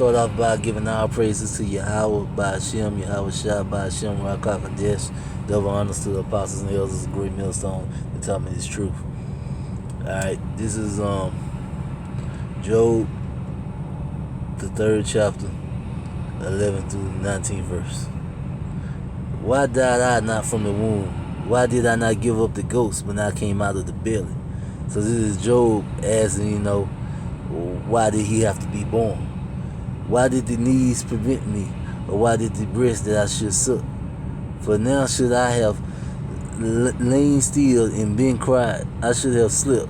start off by giving all praises to Yahweh, by Hashem, Yahweh Shah, by Hashem, Rakah Kadesh, double honors to the apostles and elders, a great millstone that taught me this truth. Alright, this is Job, the 3rd chapter, 11 through 19th verse. Why died I not from the womb? Why did I not give up the ghost when I came out of the belly? So this is Job asking, why did he have to be born? Why did the knees prevent me? Or why did the breast that I should suck? For now should I have lain still and been quiet, I should have slept.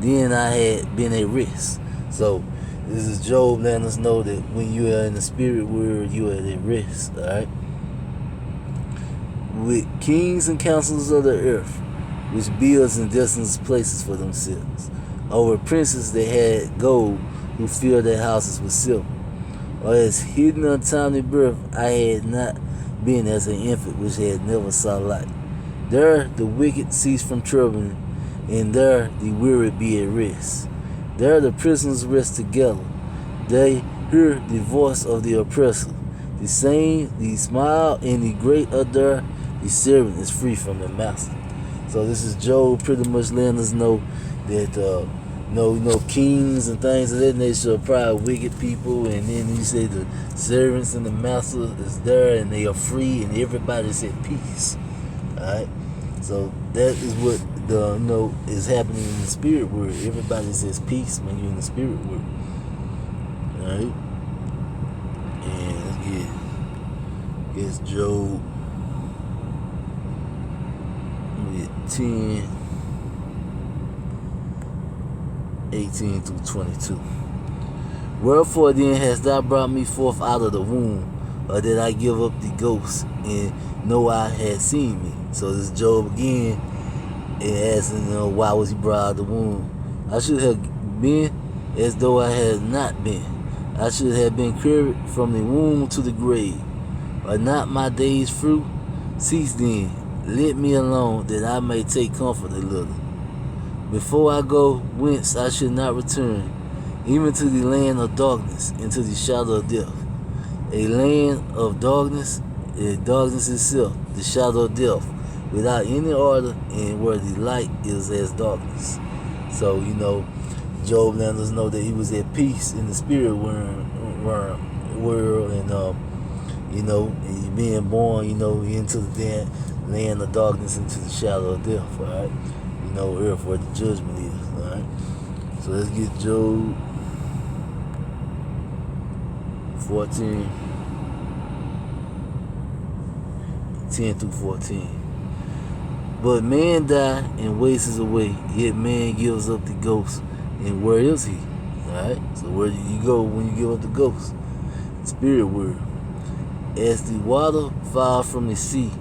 Then I had been at rest. So this is Job letting us know that when you are in the spirit world, you are at rest. Alright? With kings and counselors of the earth, which builds and destines places for themselves, over princes that had gold, who filled their houses with silver. Or as hidden untimely birth, I had not been as an infant which had never saw light. There the wicked cease from troubling, and there the weary be at rest. There the prisoners rest together. They hear the voice of the oppressor. The same, the smile, and the great are there. The servant is free from the master. So this is Job pretty much letting us know that kings and things of that nature are probably wicked people, and then you say the servants and the master is there and they are free and everybody's at peace. Alright? So that is what is happening in the spirit world. Everybody says peace when you're in the spirit world. Alright? And let's get Job 10, 18 through 22. Wherefore then hast thou brought me forth out of the womb, or did I give up the ghost, and know I had seen me? So this is Job again, and asking, why was he brought out of the womb? I should have been as though I had not been. I should have been carried from the womb to the grave. Are not my days through? Cease then, let me alone, that I may take comfort a little. Before I go whence I should not return, even to the land of darkness, into the shadow of death. A land of darkness, darkness itself, the shadow of death, without any order, and where the light is as darkness. So, Job let us know that he was at peace in the spirit world, and being born, into the land of darkness, into the shadow of death, alright? Earth where the judgment is, alright? So let's get Job 14, 10 through 14. But man die and wastes away, yet man gives up the ghost. And where is he? Alright? So where do you go when you give up the ghost? Spirit world. As the water fall from the sea,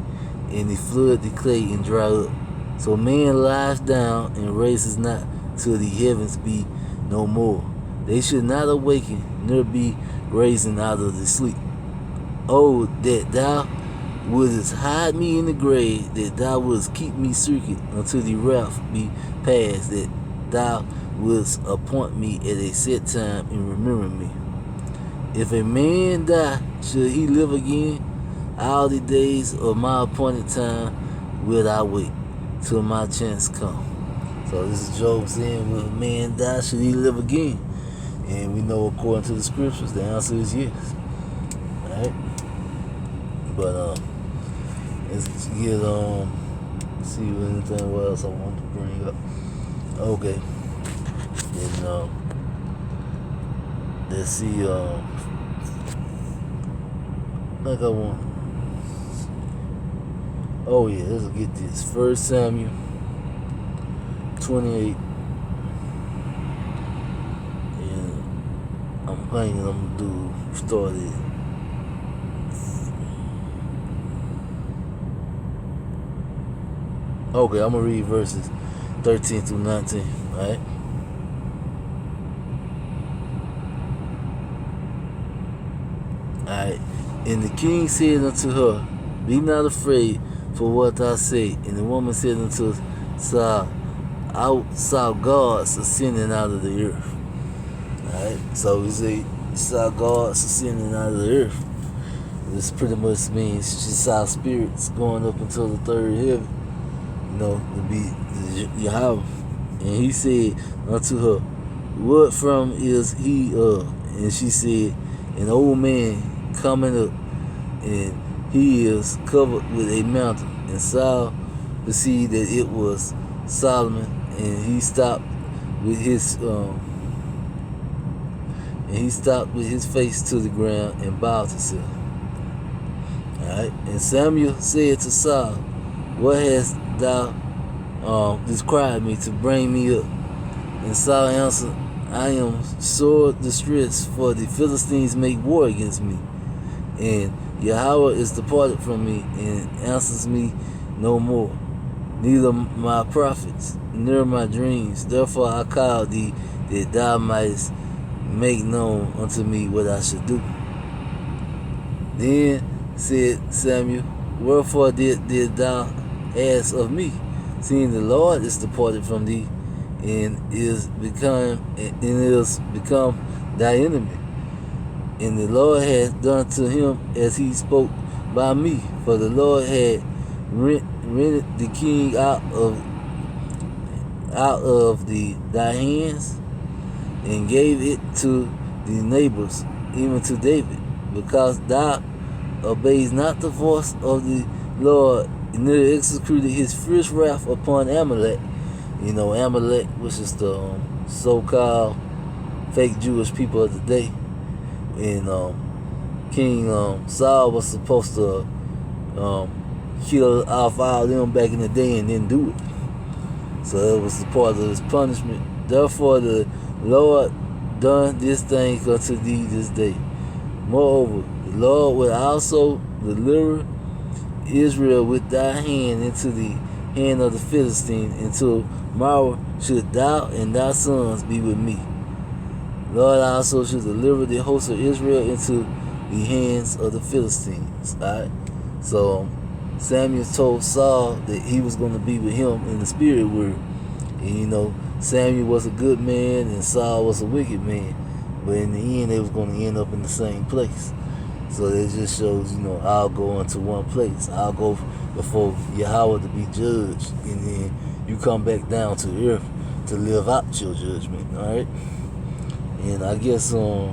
and the flood the clay and dry up. So man lies down and raises not till the heavens be no more. They should not awaken, nor be raising out of the sleep. Oh, that thou wouldst hide me in the grave, that thou wouldst keep me secret until the wrath be past, that thou wouldst appoint me at a set time and remember me. If a man die, should he live again? All the days of my appointed time will I wait, till my chance come. So this is Job saying, will a man die, should he live again? And we know according to the scriptures, the answer is yes. Alright? But let's get see anything else I want to bring up. Okay. And let's see, like I want. Oh yeah, let's get this. 1 Samuel 28. And I'm gonna start it. Okay, I'm gonna read verses 13 through 19, alright? Alright. And the king said unto her, be not afraid for what thou say. And the woman said unto Saul, I saw gods ascending out of the earth. Alright, so we say saw God ascending out of the earth. This pretty much means she saw spirits going up into the third heaven, to be Yahweh. And he said unto her, what from is he of? And she said, an old man coming up, and he is covered with a mantle. And Saul perceived that it was Solomon, and he stopped with his face to the ground and bowed himself. Alright. And Samuel said to Saul, what hast thou described me to bring me up? And Saul answered, I am sore distressed, for the Philistines make war against me, and Yahweh is departed from me, and answers me no more, neither my prophets, nor my dreams. Therefore I called thee, that thou mightest make known unto me what I should do. Then said Samuel, wherefore did thou ask of me, seeing the Lord is departed from thee, and is become thy enemy? And the Lord had done to him as he spoke by me, for the Lord had rented the king out of thy hands, and gave it to the neighbors, even to David, because thou obeyed not the voice of the Lord, neither executed his fierce wrath upon Amalek. Amalek, which is the so-called fake Jewish people of the day. And King Saul was supposed to kill off all them back in the day and didn't do it. So it was part of his punishment. Therefore the Lord done this thing unto thee this day. Moreover, the Lord will also deliver Israel with thy hand into the hand of the Philistine, until tomorrow should thou and thy sons be with me. Lord also should deliver the host of Israel into the hands of the Philistines. Alright? So Samuel told Saul that he was going to be with him in the spirit world. And Samuel was a good man and Saul was a wicked man. But in the end, they was going to end up in the same place. So it just shows, I'll go into one place. I'll go before Yahweh to be judged. And then you come back down to earth to live out your judgment. Alright? And I guess, what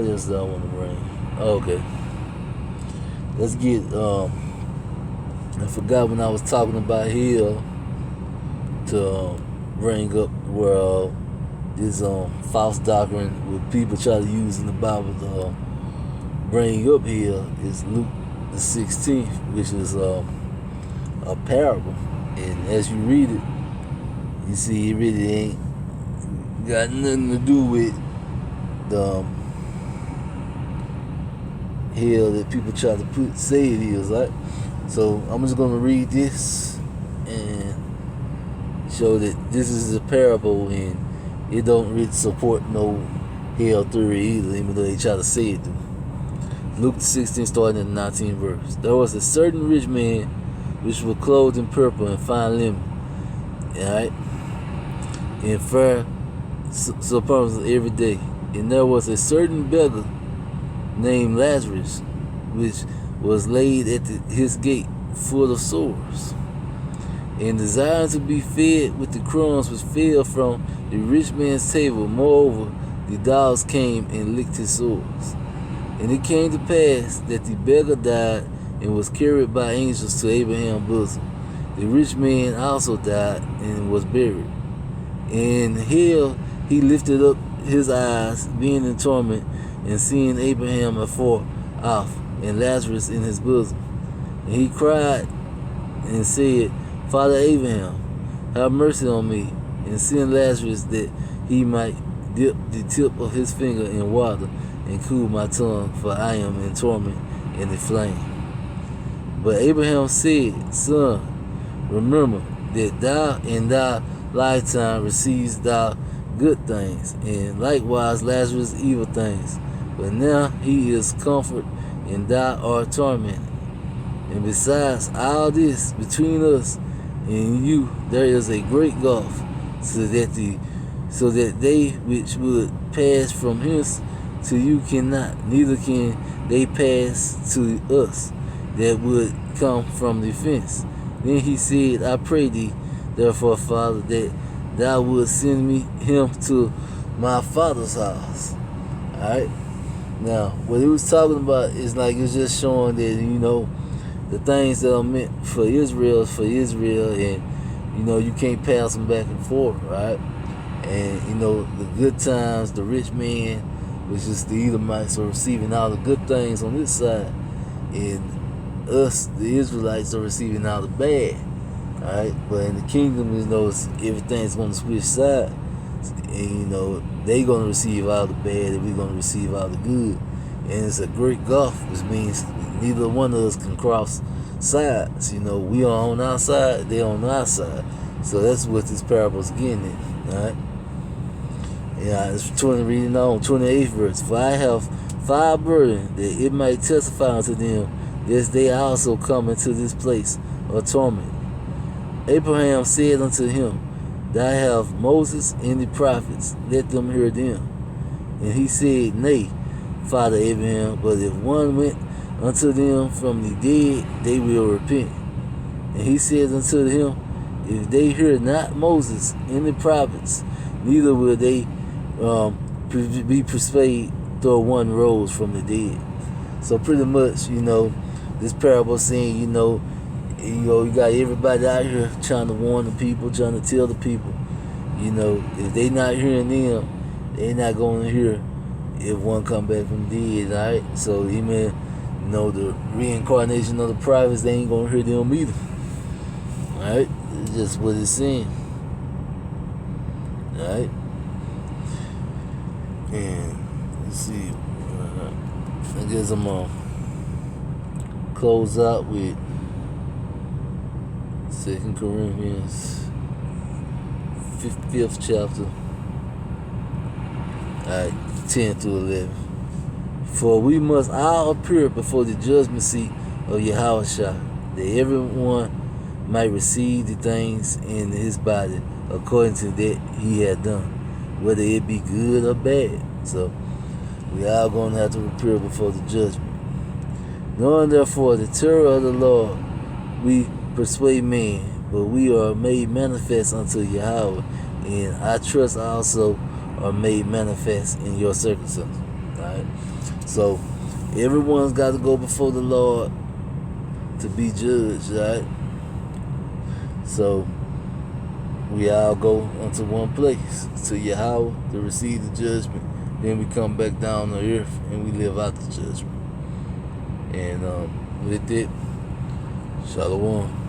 else do I want to bring? Okay. Let's get, I forgot when I was talking about here to bring up where this false doctrine what people try to use in the Bible to bring up here is Luke the 16th, which is a parable. And as you read it, you see it really ain't got nothing to do with the hell that people try to say it is, right? So I'm just gonna read this and show that this is a parable and it don't really support no hell theory either, even though they try to say it do. Luke 16, starting in the 19th verse. There was a certain rich man which was clothed in purple and fine linen, alright, and fair supplies every day. And there was a certain beggar named Lazarus, which was laid at his gate, full of sores, and desiring to be fed with the crumbs which fell from the rich man's table. Moreover, the dogs came and licked his sores. And it came to pass that the beggar died and was carried by angels to Abraham's bosom. The rich man also died and was buried. In hell he lifted up his eyes, being in torment, and seeing Abraham afar off, and Lazarus in his bosom. And he cried and said, Father Abraham, have mercy on me, and send Lazarus that he might dip the tip of his finger in water and cool my tongue, for I am in torment in the flame. But Abraham said, Son, remember that thou in thy lifetime receivest thou good things, and likewise Lazarus evil things. But now he is comfort, and thou art tormented. And besides all this, between us and you there is a great gulf, so that the so that they which would pass from hence to you cannot, neither can they pass to us that would come from the fence. Then he said, I pray thee, therefore, Father, that thou would send me him to my father's house. Alright? Now, what he was talking about is like it's just showing that, the things that are meant for Israel is for Israel, and you can't pass them back and forth, right? And the good times, the rich man, which is the Edomites, are receiving all the good things on this side, and us, the Israelites, are receiving all the bad. Alright, but in the kingdom, everything's going to switch sides, and they going to receive all the bad, and we're going to receive all the good. And it's a great gulf, which means neither one of us can cross sides. We are on our side, they on our side. So that's what this parable's getting at. Alright? Yeah, it's reading on 28th verse. For I have 5 brethren, that it might testify unto them, lest they also come into this place of torment. Abraham said unto him, Thou have Moses and the prophets, let them hear them. And he said, Nay, Father Abraham, but if one went unto them from the dead, they will repent. And he said unto him, If they hear not Moses and the prophets, neither will they be persuaded though one rose from the dead. So pretty much, this parable saying, you got everybody out here trying to warn the people, trying to tell the people, if they not hearing them, they not going to hear if one come back from the dead, alright? So, amen, the reincarnation of the prophets, they ain't going to hear them either. Alright? It's just what it's saying. Alright? And, let's see. I guess I'm going to close out with 2 Corinthians 5th chapter, 10 through 11. For we must all appear before the judgment seat of Yahushua, that everyone might receive the things in his body according to that he had done, whether it be good or bad. So we all going to have to appear before the judgment. Knowing therefore the terror of the Lord, we persuade men, but we are made manifest unto Yahweh, and I trust also are made manifest in your circumstances. Alright? So everyone's got to go before the Lord to be judged, right? So we all go unto one place, to Yahweh, to receive the judgment. Then we come back down to earth and we live out the judgment. And with it, Shalom.